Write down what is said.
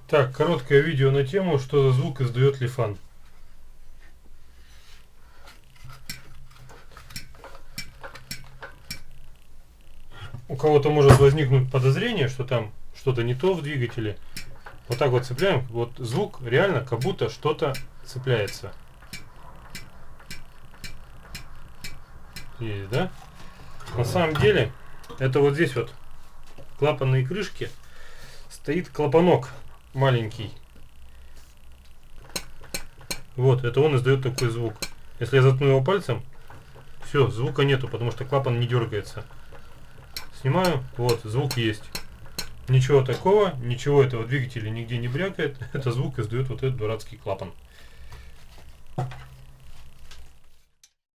Так, короткое видео на тему, что за звук издает Лифан. У кого-то может возникнуть подозрение, что там что-то не то в двигателе. Вот так вот цепляем, вот звук реально как будто что-то цепляется. Есть, да? На самом деле, это вот здесь вот клапанные крышки стоит клапанок маленький. Вот, это он издает такой звук. Если я заткну его пальцем, все, звука нету, потому что клапан не дергается. Снимаю, вот, звук есть. Ничего такого, ничего этого двигателя нигде не брякает. Это звук издает вот этот дурацкий клапан.